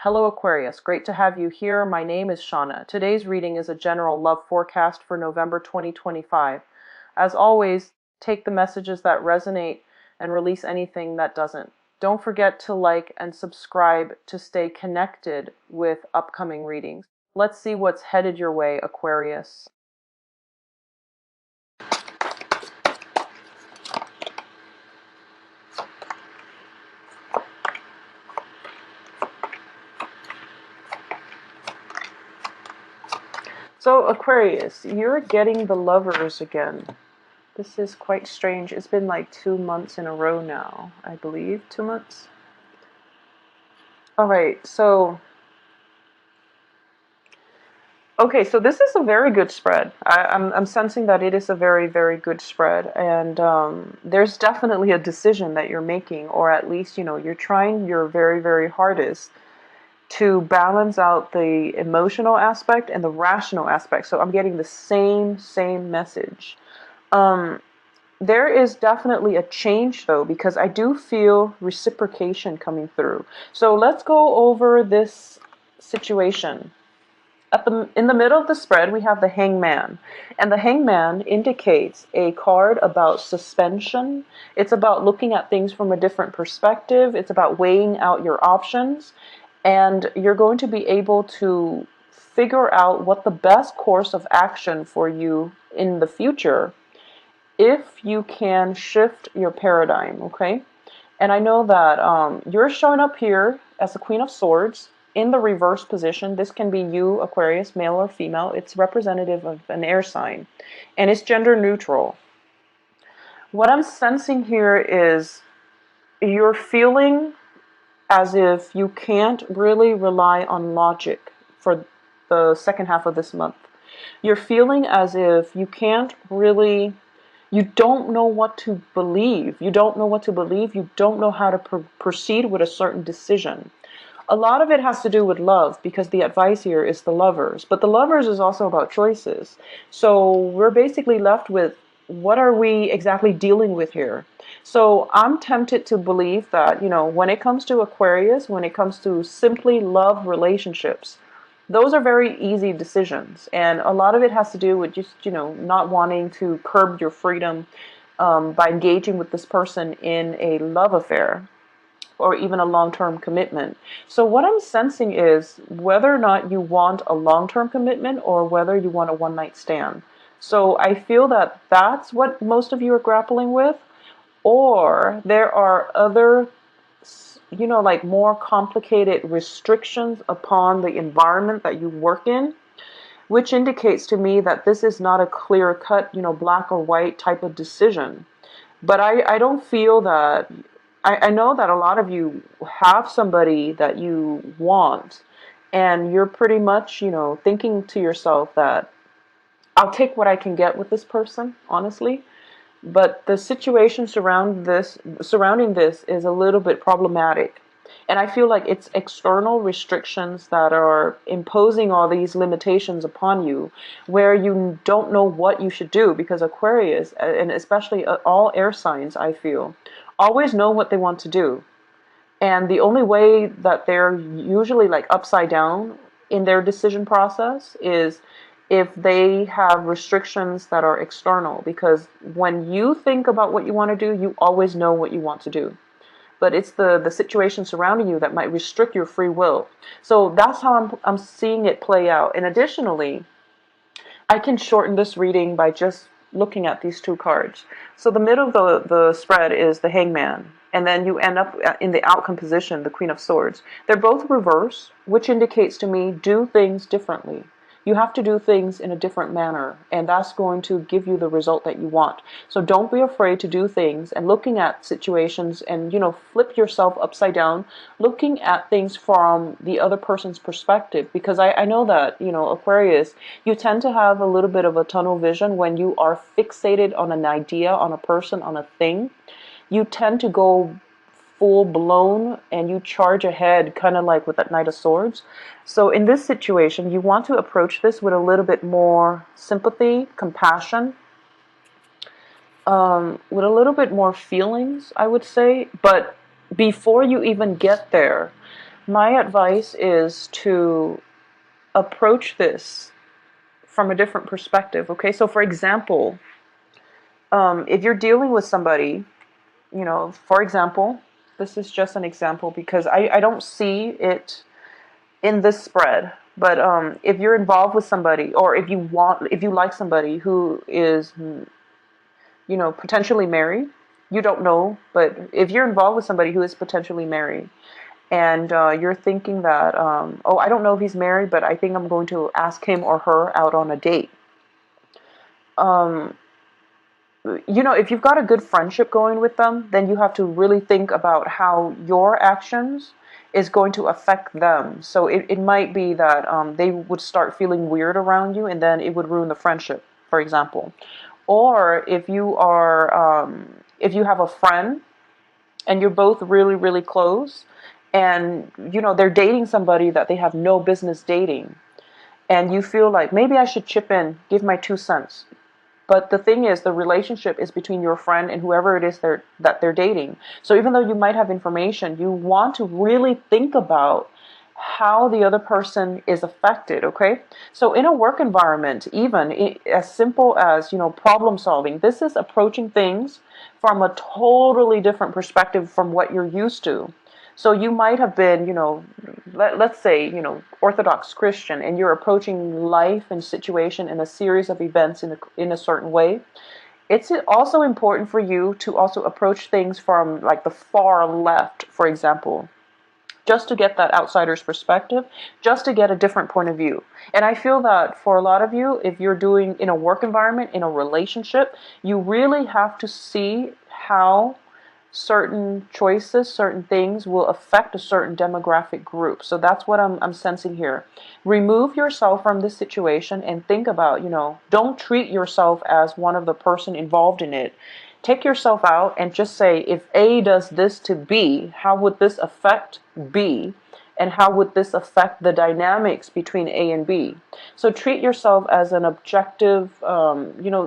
Hello Aquarius, great to have you here. My name is Shauna. Today's reading is a general love forecast for November 2025. As always, take the messages that resonate and release anything that doesn't. Don't forget to like and subscribe to stay connected with upcoming readings. Let's see what's headed your way, Aquarius. So Aquarius, you're getting the Lovers again. This is quite strange. It's been like 2 months in a row now, I believe. 2 months? Alright, so... Okay, so this is a very good spread. I'm sensing that it is a very, very good spread. And there's definitely a decision that you're making, or at least, you're trying your very, very hardest to balance out the emotional aspect and the rational aspect. So I'm getting the same message. There is definitely a change though, because I do feel reciprocation coming through. So let's go over this situation. In the middle of the spread, we have the Hangman. And the Hangman indicates a card about suspension. It's about looking at things from a different perspective. It's about weighing out your options. And you're going to be able to figure out what the best course of action for you in the future, if you can shift your paradigm, okay? And I know that you're showing up here as the Queen of Swords in the reverse position. This can be you, Aquarius, male or female. It's representative of an air sign. And it's gender neutral. What I'm sensing here is you're feeling as if you can't really rely on logic for the second half of this month. You're feeling as if you can't really... You don't know what to believe. You don't know what to believe. You don't know how to proceed with a certain decision. A lot of it has to do with love, because the advice here is the Lovers. But the Lovers is also about choices. So we're basically left with, what are we exactly dealing with here? So I'm tempted to believe that, when it comes to Aquarius, when it comes to simply love relationships, those are very easy decisions. And a lot of it has to do with just, not wanting to curb your freedom by engaging with this person in a love affair or even a long-term commitment. So what I'm sensing is whether or not you want a long-term commitment or whether you want a one-night stand. So I feel that that's what most of you are grappling with, or there are other, like more complicated restrictions upon the environment that you work in, which indicates to me that this is not a clear-cut, black or white type of decision. But I don't feel that... I know that a lot of you have somebody that you want, and you're pretty much, thinking to yourself that I'll take what I can get with this person, honestly. But the situation surrounding this is a little bit problematic. And I feel like it's external restrictions that are imposing all these limitations upon you, where you don't know what you should do, because Aquarius, and especially all air signs, I feel, always know what they want to do. And the only way that they're usually like upside down in their decision process is if they have restrictions that are external. Because when you think about what you want to do, you always know what you want to do. But it's the situation surrounding you that might restrict your free will. So that's how I'm seeing it play out. And additionally, I can shorten this reading by just looking at these two cards. So the middle of the spread is the Hangman. And then you end up in the outcome position, the Queen of Swords. They're both reverse, which indicates to me, do things differently. You have to do things in a different manner, and that's going to give you the result that you want. So don't be afraid to do things and looking at situations and, flip yourself upside down, looking at things from the other person's perspective. Because I know that, Aquarius, you tend to have a little bit of a tunnel vision when you are fixated on an idea, on a person, on a thing. You tend to go full blown and you charge ahead, kind of like with that Knight of Swords. So in this situation, you want to approach this with a little bit more sympathy, compassion, with a little bit more feelings, I would say. But before you even get there, My advice is to approach this from a different perspective. Okay, so for example, if you're dealing with somebody, for example, this is just an example because I don't see it in this spread. But if you're involved with somebody, or if you like somebody who is, potentially married, you don't know, but if you're involved with somebody who is potentially married, and you're thinking that, oh, I don't know if he's married, but I think I'm going to ask him or her out on a date. Um, if you've got a good friendship going with them, then you have to really think about how your actions is going to affect them. So it might be that they would start feeling weird around you, and then it would ruin the friendship, for example. Or if you have a friend and you're both really, really close, and they're dating somebody that they have no business dating, and you feel like maybe I should chip in, give my 2 cents. But the thing is, the relationship is between your friend and whoever it is that they're dating. So even though you might have information, you want to really think about how the other person is affected, okay? So in a work environment, even as simple as, problem solving, this is approaching things from a totally different perspective from what you're used to. So you might have been, let's say, Orthodox Christian, and you're approaching life and situation in a series of events in a certain way. It's also important for you to also approach things from like the far left, for example, just to get that outsider's perspective, just to get a different point of view. And I feel that for a lot of you, if you're doing in a work environment, in a relationship, you really have to see how certain choices, certain things will affect a certain demographic group. So that's what I'm sensing here. Remove yourself from this situation and think about, don't treat yourself as one of the person involved in it. Take yourself out and just say, if A does this to B, how would this affect B? And how would this affect the dynamics between A and B? So treat yourself as an objective,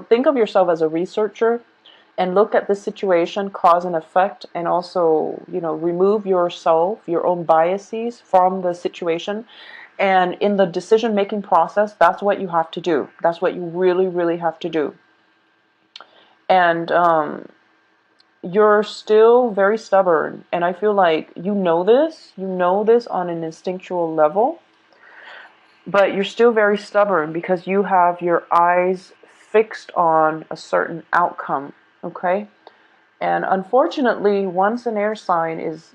think of yourself as a researcher and look at the situation, cause and effect, and also, remove yourself, your own biases from the situation. And in the decision-making process, that's what you have to do. That's what you really, really have to do. And you're still very stubborn, and I feel like you know this on an instinctual level, but you're still very stubborn because you have your eyes fixed on a certain outcome, okay? And unfortunately, once an air sign is,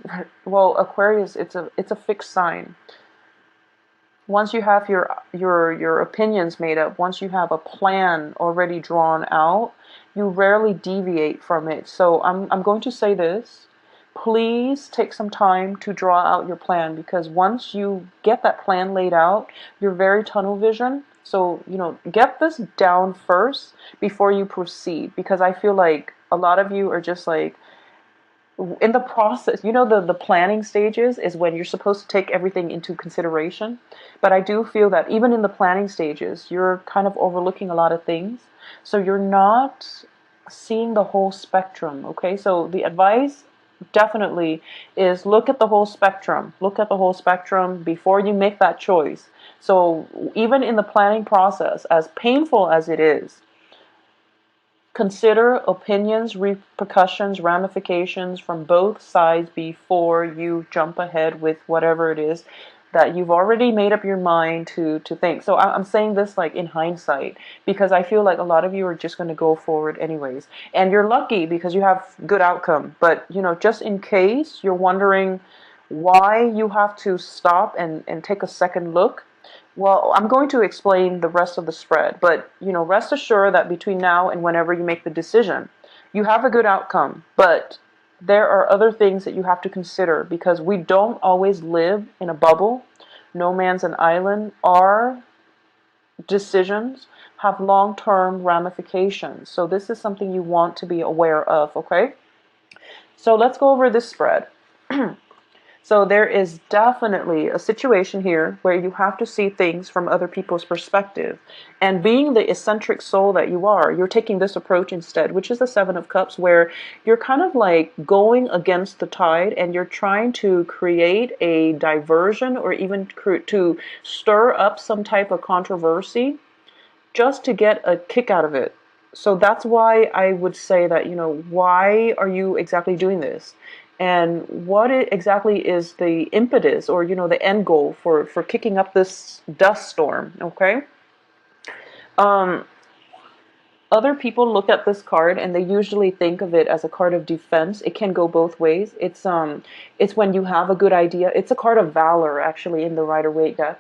well, Aquarius, it's a fixed sign. Once you have your opinions made up, once you have a plan already drawn out, you rarely deviate from it. So I'm going to say this. Please take some time to draw out your plan, because once you get that plan laid out, you're very tunnel vision. So, get this down first before you proceed, because I feel like a lot of you are just like, in the process, the planning stages is when you're supposed to take everything into consideration. But I do feel that even in the planning stages, you're kind of overlooking a lot of things. So you're not seeing the whole spectrum, okay? So the advice definitely is look at the whole spectrum. Look at the whole spectrum before you make that choice. So even in the planning process, as painful as it is, consider opinions, repercussions, ramifications from both sides before you jump ahead with whatever it is that you've already made up your mind to think. So I'm saying this like in hindsight, because I feel like a lot of you are just going to go forward anyways. And you're lucky because you have good outcome. But, just in case you're wondering why you have to stop and take a second look, well, I'm going to explain the rest of the spread, but, rest assured that between now and whenever you make the decision, you have a good outcome, but there are other things that you have to consider, because we don't always live in a bubble. No man's an island. Our decisions have long-term ramifications, so this is something you want to be aware of, okay? So let's go over this spread. So there is definitely a situation here where you have to see things from other people's perspective. And being the eccentric soul that you are, you're taking this approach instead, which is the Seven of Cups, where you're kind of like going against the tide and you're trying to create a diversion or even to stir up some type of controversy just to get a kick out of it. So that's why I would say that, why are you exactly doing this? And what exactly is the impetus or, the end goal for kicking up this dust storm, okay? Um, Other people look at this card and they usually think of it as a card of defense. It can go both ways. It's when you have a good idea. It's a card of valor, actually, in the Rider-Waite deck.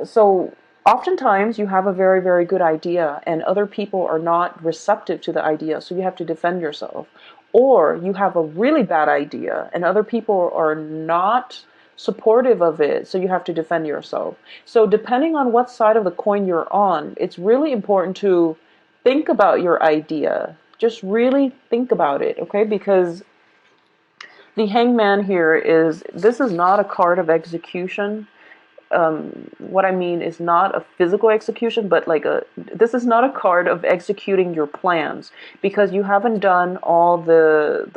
So oftentimes you have a very, very good idea and other people are not receptive to the idea, so you have to defend yourself. Or you have a really bad idea and other people are not supportive of it, so you have to defend yourself. So depending on what side of the coin you're on, it's really important to think about your idea. Just really think about it, okay? Because the Hangman here this is not a card of execution. What I mean is not a physical execution, but this is not a card of executing your plans, because you haven't done all the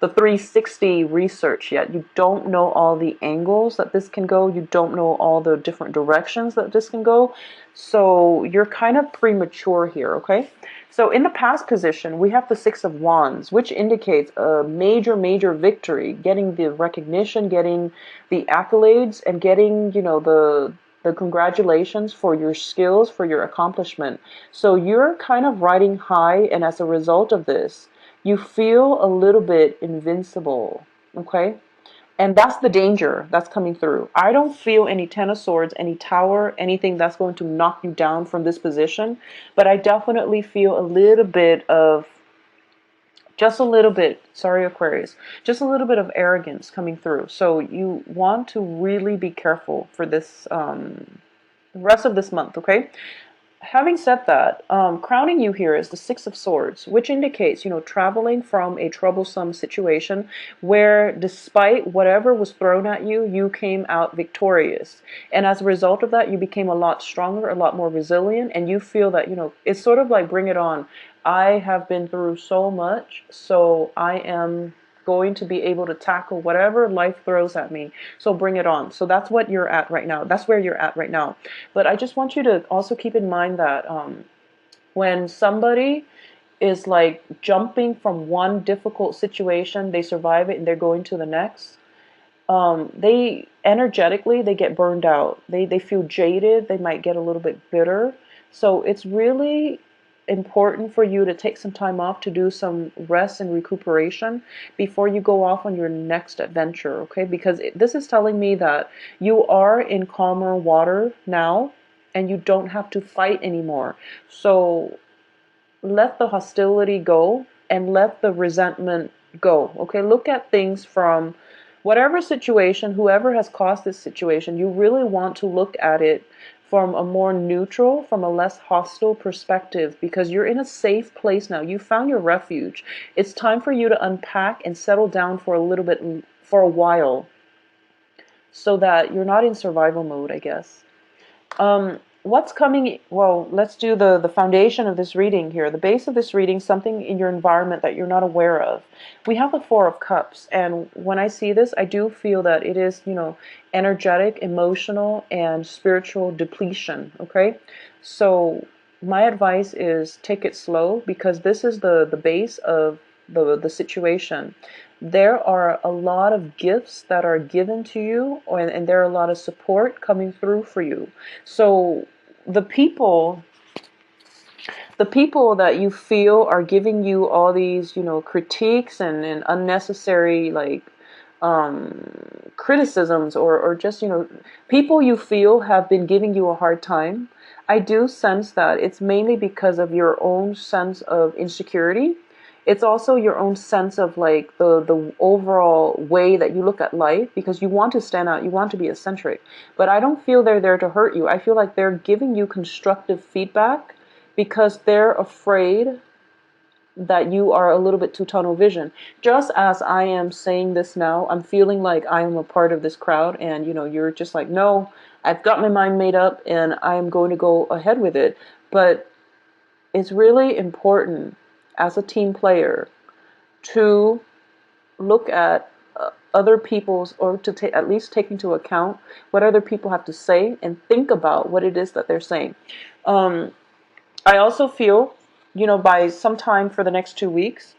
360 research yet. You don't know all the angles that this can go. You don't know all the different directions that this can go. So you're kind of premature here, okay? So in the past position, we have the Six of Wands, which indicates a major, major victory, getting the recognition, getting the accolades, and getting, the congratulations for your skills, for your accomplishment. So you're kind of riding high, and as a result of this, you feel a little bit invincible, okay? And that's the danger that's coming through. I don't feel any Ten of Swords, any Tower, anything that's going to knock you down from this position. But I definitely feel a little bit of, just a little bit, sorry Aquarius, just a little bit of arrogance coming through. So you want to really be careful for this rest of this month, okay? Having said that, crowning you here is the Six of Swords, which indicates, traveling from a troublesome situation where despite whatever was thrown at you, you came out victorious. And as a result of that, you became a lot stronger, a lot more resilient, and you feel that, it's sort of like bring it on. I have been through so much, so I am going to be able to tackle whatever life throws at me. So bring it on. So that's what you're at right now. That's where you're at right now. But I just want you to also keep in mind that when somebody is like jumping from one difficult situation, they survive it and they're going to the next, they energetically, they get burned out. They feel jaded. They might get a little bit bitter. So it's really important for you to take some time off to do some rest and recuperation before you go off on your next adventure, okay? Because this is telling me that you are in calmer water now and you don't have to fight anymore. So let the hostility go and let the resentment go, okay? Look at things from whatever situation, whoever has caused this situation, you really want to look at it from a more neutral, from a less hostile perspective, because you're in a safe place now. You found your refuge. It's time for you to unpack and settle down for a little bit, for a while, so that you're not in survival mode, I guess. What's coming? Well, let's do the foundation of this reading here. The base of this reading, something in your environment that you're not aware of. We have the Four of Cups, and when I see this, I do feel that it is, energetic, emotional, and spiritual depletion, okay? So my advice is take it slow, because this is the base of the situation. There are a lot of gifts that are given to you, and there are a lot of support coming through for you. So the people that you feel are giving you all these, critiques and unnecessary criticisms, or just, people you feel have been giving you a hard time. I do sense that it's mainly because of your own sense of insecurity. It's also your own sense of the overall way that you look at life, because you want to stand out, you want to be eccentric. But I don't feel they're there to hurt you. I feel like they're giving you constructive feedback because they're afraid that you are a little bit too tunnel vision. Just as I am saying this now, I'm feeling like I am a part of this crowd, and you're just like, no, I've got my mind made up and I am going to go ahead with it. But it's really important as a team player to look at other people's, or to at least take into account what other people have to say and think about what it is that they're saying. Um, I also feel, by sometime for the next 2 weeks,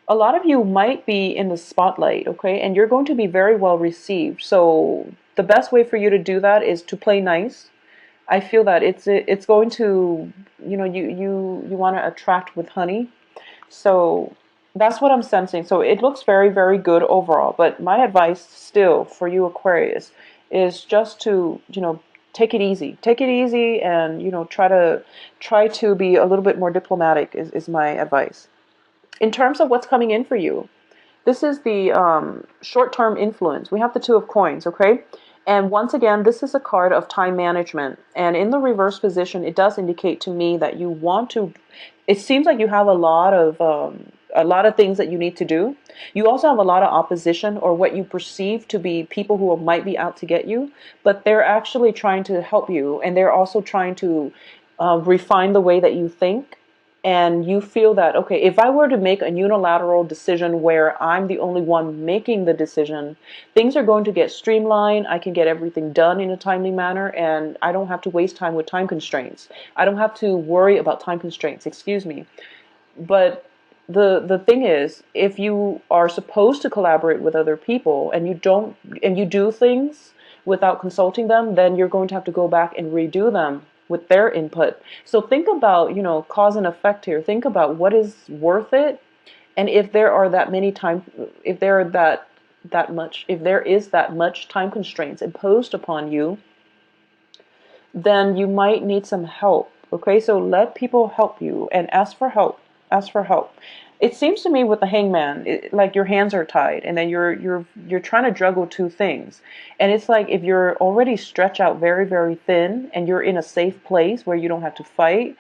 a lot of you might be in the spotlight, okay? And you're going to be very well received. So the best way for you to do that is to play nice. I feel that it's going to, you want to attract with honey. So that's what I'm sensing. So it looks very, very good overall. But my advice still for you, Aquarius, is just to, take it easy. Take it easy, and, try to be a little bit more diplomatic is my advice. In terms of what's coming in for you, this is the short-term influence. We have the Two of Coins, okay? And once again, this is a card of time management. And in the reverse position, it does indicate to me that you want to. It seems like you have a lot of things that you need to do. You also have a lot of opposition, or what you perceive to be people who might be out to get you, but they're actually trying to help you, and they're also trying to refine the way that you think. And you feel that, okay, if I were to make a unilateral decision where I'm the only one making the decision, things are going to get streamlined. I can get everything done in a timely manner, and I don't have to waste time with time constraints. I don't have to worry about time constraints, excuse me. But the thing is, if you are supposed to collaborate with other people and you do things without consulting them, then you're going to have to go back and redo them with their input. So think about, cause and effect here. Think about what is worth it, and if there are that many time, if there are if there is that much time constraints imposed upon you, then you might need some help. Okay, so let people help you and ask for help. Ask for help. It seems to me with the Hangman, like your hands are tied, and then you're trying to juggle two things. And it's like if you're already stretched out very, very thin, and you're in a safe place where you don't have to fight,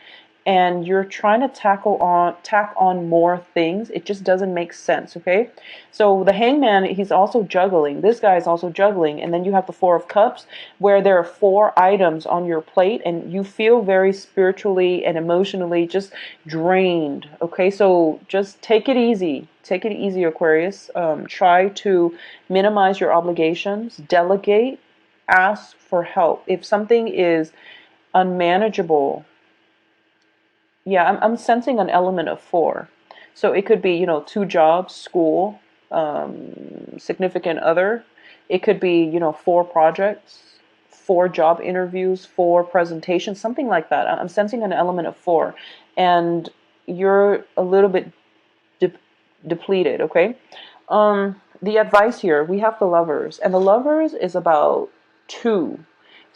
and you're trying to tack on more things, it just doesn't make sense, okay? So the Hangman, he's also juggling. This guy is also juggling. And then you have the Four of Cups, where there are 4 items on your plate, and you feel very spiritually and emotionally just drained, okay? So just take it easy. Take it easy, Aquarius. Try to minimize your obligations, delegate, ask for help. If something is unmanageable, yeah, I'm sensing an element of 4. So it could be, 2 jobs, school, significant other. It could be, 4 projects, 4 job interviews, 4 presentations, something like that. I'm sensing an element of 4. And you're a little bit depleted, okay? The advice here, we have the Lovers. And the Lovers is about 2.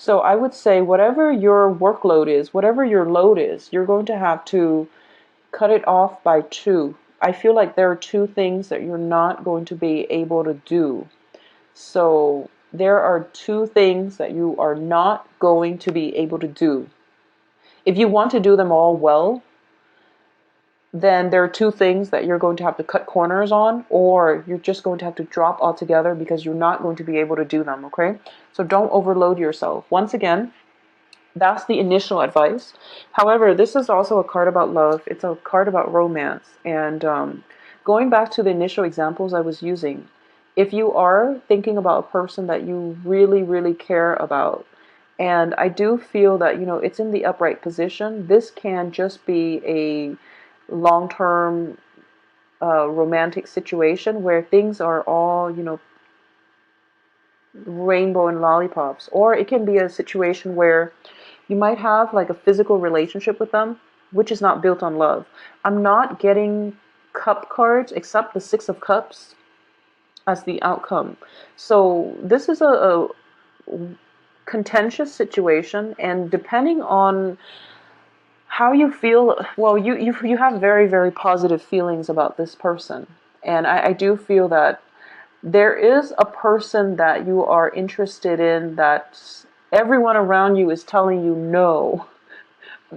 So I would say whatever your workload is, whatever your load is, you're going to have to cut it off by 2. I feel like there are 2 things that you're not going to be able to do. So there are 2 things that you are not going to be able to do. If you want to do them all well, then there are 2 things that you're going to have to cut corners on, or you're just going to have to drop altogether because you're not going to be able to do them, okay? So don't overload yourself. Once again, that's the initial advice. However, this is also a card about love. It's a card about romance. And going back to the initial examples I was using, if you are thinking about a person that you really, really care about, and I do feel that, it's in the upright position, this can just be a long-term romantic situation where things are all, rainbow and lollipops. Or it can be a situation where you might have like a physical relationship with them, which is not built on love. I'm not getting cup cards except the 6 of Cups as the outcome. So this is a contentious situation, and depending on how you feel, well, you have very, very positive feelings about this person. And I do feel that there is a person that you are interested in that everyone around you is telling you no,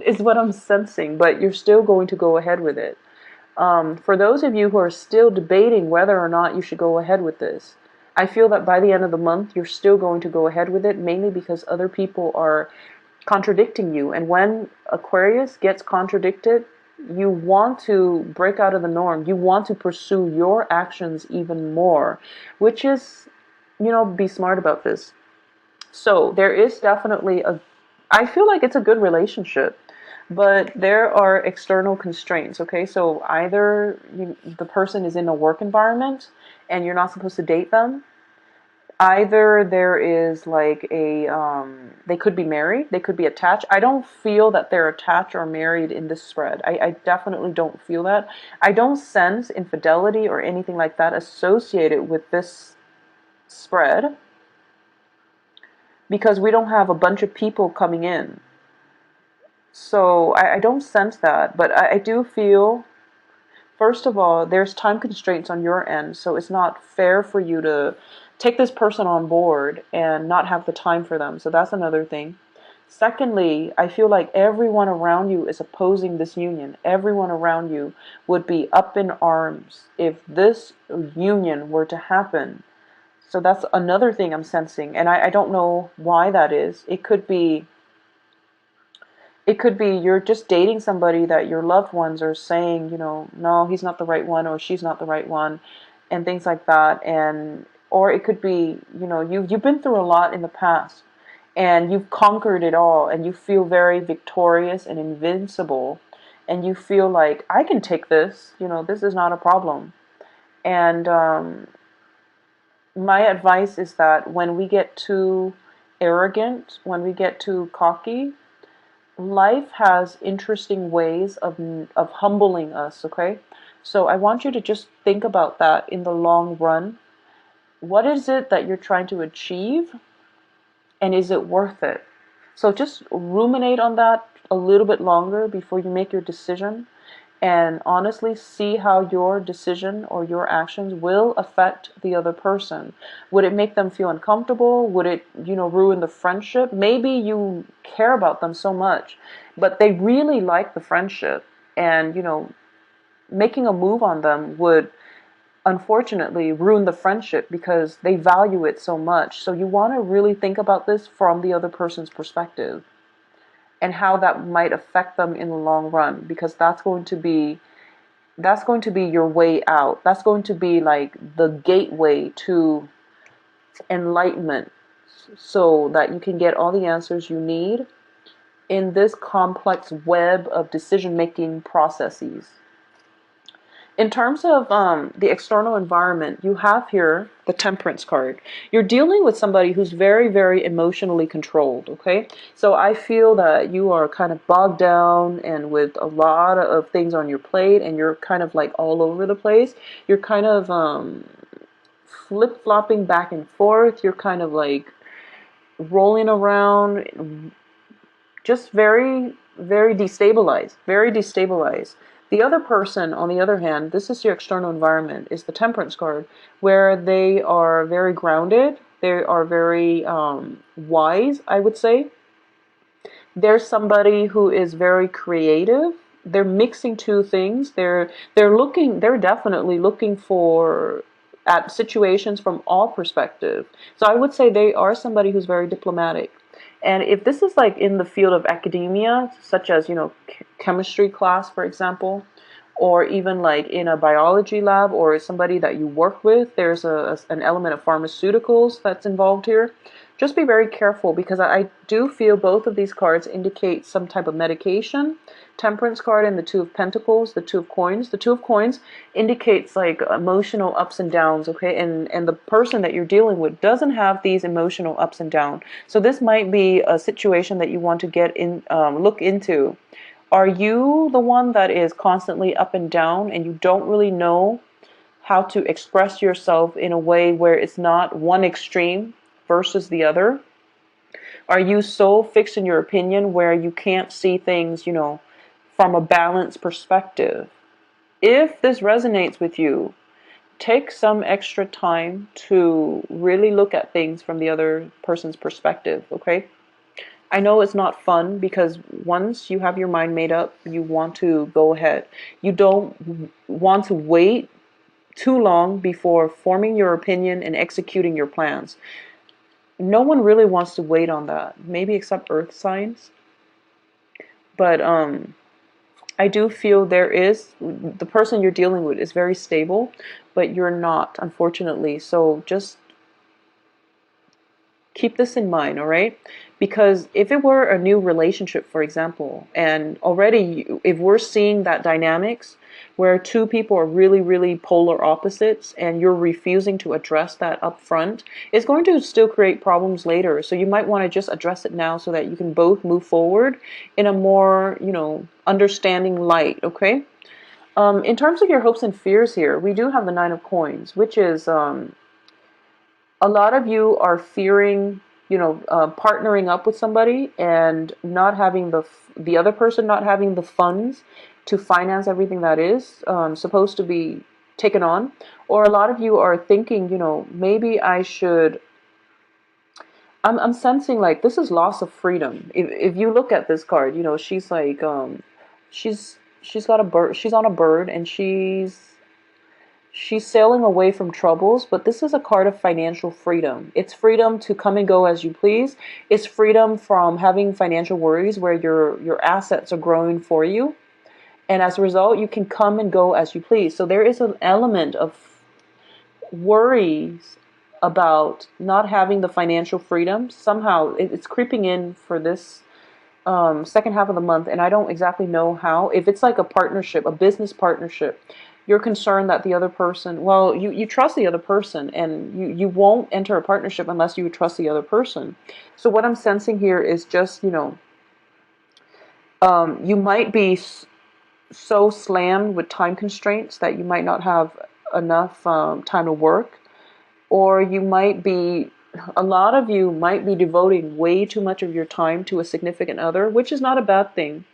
is what I'm sensing, but you're still going to go ahead with it. For those of you who are still debating whether or not you should go ahead with this, I feel that by the end of the month, you're still going to go ahead with it, mainly because other people are contradicting you. And when Aquarius gets contradicted, you want to break out of the norm. You want to pursue your actions even more, which is, be smart about this. So there is definitely I feel like it's a good relationship, but there are external constraints, okay? So either the person is in a work environment and you're not supposed to date them. Either there is like they could be married, they could be attached. I don't feel that they're attached or married in this spread. I definitely don't feel that. I don't sense infidelity or anything like that associated with this spread because we don't have a bunch of people coming in. So I don't sense that, but I do feel, first of all, there's time constraints on your end, so it's not fair for you to take this person on board and not have the time for them. So that's another thing. Secondly, I feel like everyone around you is opposing this union. Everyone around you would be up in arms if this union were to happen. So that's another thing I'm sensing, and I don't know why that is. It could be you're just dating somebody that your loved ones are saying, no, he's not the right one or she's not the right one, and things like that. And or it could be, you've been through a lot in the past and you've conquered it all and you feel very victorious and invincible and you feel like I can take this, this is not a problem. And my advice is that when we get too arrogant, when we get too cocky, life has interesting ways of humbling us, okay? So I want you to just think about that in the long run. What is it that you're trying to achieve, and is it worth it? So just ruminate on that a little bit longer before you make your decision, and honestly see how your decision or your actions will affect the other person. Would it make them feel uncomfortable? Would it, ruin the friendship? Maybe you care about them so much, but they really like the friendship, and, making a move on them would unfortunately ruin the friendship because they value it so much. So you want to really think about this from the other person's perspective and how that might affect them in the long run, because that's going to be your way out. That's going to be like the gateway to enlightenment, so that you can get all the answers you need in this complex web of decision-making processes. In terms of the external environment, you have here the Temperance card. You're dealing with somebody who's very, very emotionally controlled, okay? So I feel that you are kind of bogged down and with a lot of things on your plate, and you're kind of like all over the place. You're kind of flip-flopping back and forth. You're kind of like rolling around, just very, very destabilized, very destabilized. The other person, on the other hand, this is your external environment, is the Temperance card, where they are very grounded, they are very wise, I would say. There's somebody who is very creative. They're mixing two things. They're definitely looking for at situations from all perspectives. So I would say they are somebody who's very diplomatic. And if this is like in the field of academia, such as, chemistry class, for example, or even like in a biology lab or somebody that you work with, there's an element of pharmaceuticals that's involved here. Just be very careful, because I do feel both of these cards indicate some type of medication. Temperance card and the Two of Pentacles, the Two of Coins. The Two of Coins indicates like emotional ups and downs, okay? And the person that you're dealing with doesn't have these emotional ups and downs. So this might be a situation that you want to look into. Are you the one that is constantly up and down and you don't really know how to express yourself in a way where it's not one extreme versus the other? Are you so fixed in your opinion where you can't see things, from a balanced perspective? If this resonates with you, take some extra time to really look at things from the other person's perspective, okay? I know it's not fun because once you have your mind made up, you want to go ahead. You don't want to wait too long before forming your opinion and executing your plans. No one really wants to wait on that, maybe except earth signs. But I do feel there is, the person you're dealing with is very stable, but you're not, unfortunately. So just keep this in mind, all right? Because if it were a new relationship, for example, and already if we're seeing that dynamics where two people are really, really polar opposites and you're refusing to address that up front, it's going to still create problems later. So you might want to just address it now so that you can both move forward in a more, understanding light, okay? In terms of your hopes and fears here, we do have the Nine of Coins, which is a lot of you are fearing, partnering up with somebody and not having the other person not having the funds to finance everything that is supposed to be taken on. Or a lot of you are thinking, maybe I should. I'm sensing like this is loss of freedom. If you look at this card, she's like she's got a bird. She's on a bird and she's sailing away from troubles, but this is a card of financial freedom. It's freedom to come and go as you please. It's freedom from having financial worries where your assets are growing for you. And as a result, you can come and go as you please. So there is an element of worries about not having the financial freedom. Somehow it's creeping in for this second half of the month, and I don't exactly know how. If it's like a partnership, a business partnership, you're concerned that the other person, well, you trust the other person, and you won't enter a partnership unless you trust the other person. So what I'm sensing here is just, you might be so slammed with time constraints that you might not have enough time to work, or a lot of you might be devoting way too much of your time to a significant other, which is not a bad thing,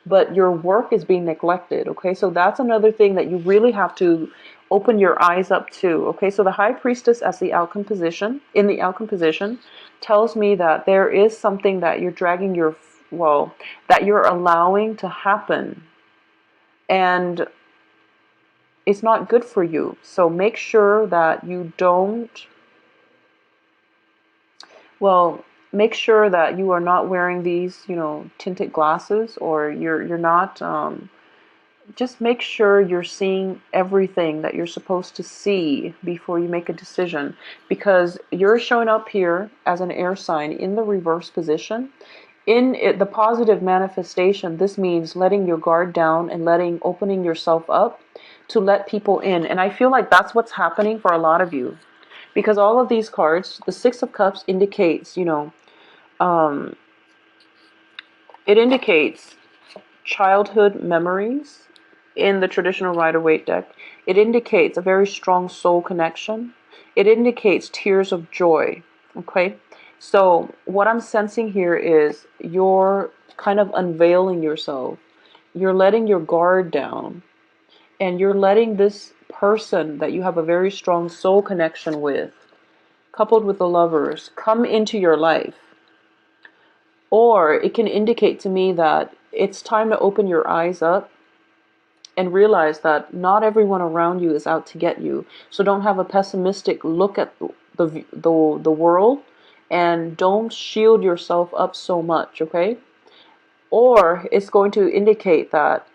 but your work is being neglected, okay? So that's another thing that you really have to open your eyes up to, okay? So the High Priestess as the outcome position, in the outcome position, tells me that there is something that you're dragging that you're allowing to happen, and it's not good for you. So make sure that you don't, make sure that you are not wearing these, tinted glasses, or you're not, just make sure you're seeing everything that you're supposed to see before you make a decision, because you're showing up here as an air sign in the reverse position. In the positive manifestation, this means letting your guard down and opening yourself up to let people in. And I feel like that's what's happening for a lot of you. Because all of these cards, the Six of Cups indicates, it indicates childhood memories in the traditional Rider-Waite deck. It indicates a very strong soul connection. It indicates tears of joy, okay? So what I'm sensing here is you're kind of unveiling yourself. You're letting your guard down, and you're letting this person that you have a very strong soul connection with, coupled with the Lovers, come into your life. Or it can indicate to me that it's time to open your eyes up and realize that not everyone around you is out to get you. So don't have a pessimistic look at the world, and don't shield yourself up so much, okay? Or it's going to indicate that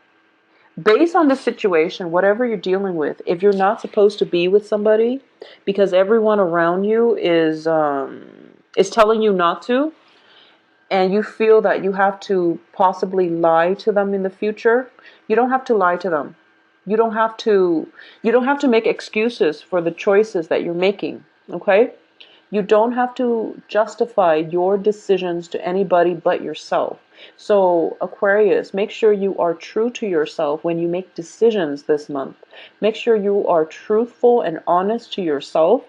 based on the situation, whatever you're dealing with, if you're not supposed to be with somebody because everyone around you is telling you not to, and you feel that you have to possibly lie to them in the future, you don't have to lie to them. You don't have to make excuses for the choices that you're making, okay? You don't have to justify your decisions to anybody but yourself. So Aquarius, make sure you are true to yourself when you make decisions this month. Make sure you are truthful and honest to yourself.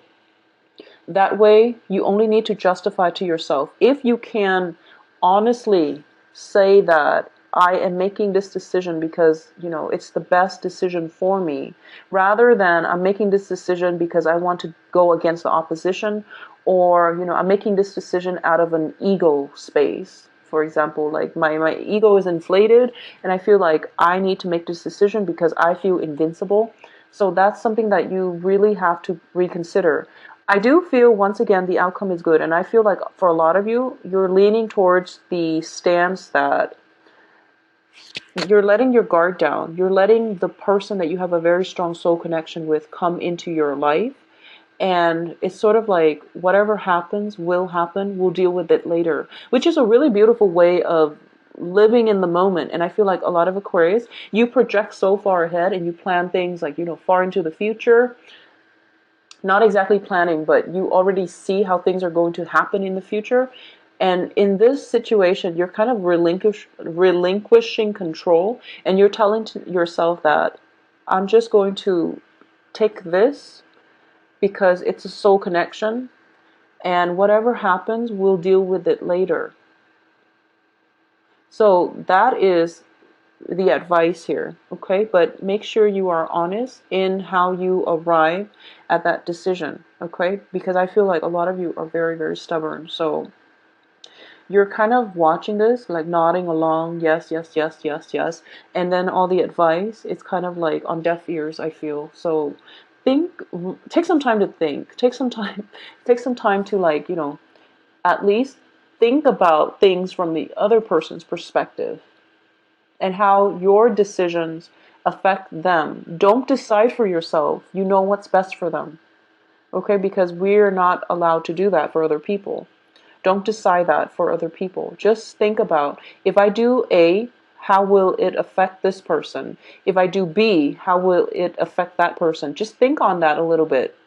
That way, you only need to justify to yourself. If you can honestly say that I am making this decision because, it's the best decision for me, rather than I'm making this decision because I want to go against the opposition, or, I'm making this decision out of an ego space, for example, like my ego is inflated and I feel like I need to make this decision because I feel invincible. So that's something that you really have to reconsider. I do feel, once again, the outcome is good. And I feel like for a lot of you, you're leaning towards the stance that you're letting your guard down. You're letting the person that you have a very strong soul connection with come into your life. And it's sort of like, whatever happens will happen. We'll deal with it later, which is a really beautiful way of living in the moment. And I feel like a lot of Aquarius, you project so far ahead and you plan things like, far into the future. Not exactly planning, but you already see how things are going to happen in the future. And in this situation, you're kind of relinquishing control, and you're telling to yourself that I'm just going to take this because it's a soul connection, and whatever happens, we'll deal with it later. So that is the advice here, okay? But make sure you are honest in how you arrive at that decision, okay? Because I feel like a lot of you are very, very stubborn. So you're kind of watching this, like nodding along, yes, yes, yes, yes, yes. And then all the advice, it's kind of like on deaf ears, I feel. So take some time to think. Take some time to, like, at least think about things from the other person's perspective and how your decisions affect them. Don't decide for yourself. You know what's best for them. Okay? Because we're not allowed to do that for other people. Don't decide that for other people. Just think about, if I do A, how will it affect this person? If I do B, how will it affect that person? Just think on that a little bit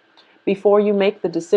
before you make the decision.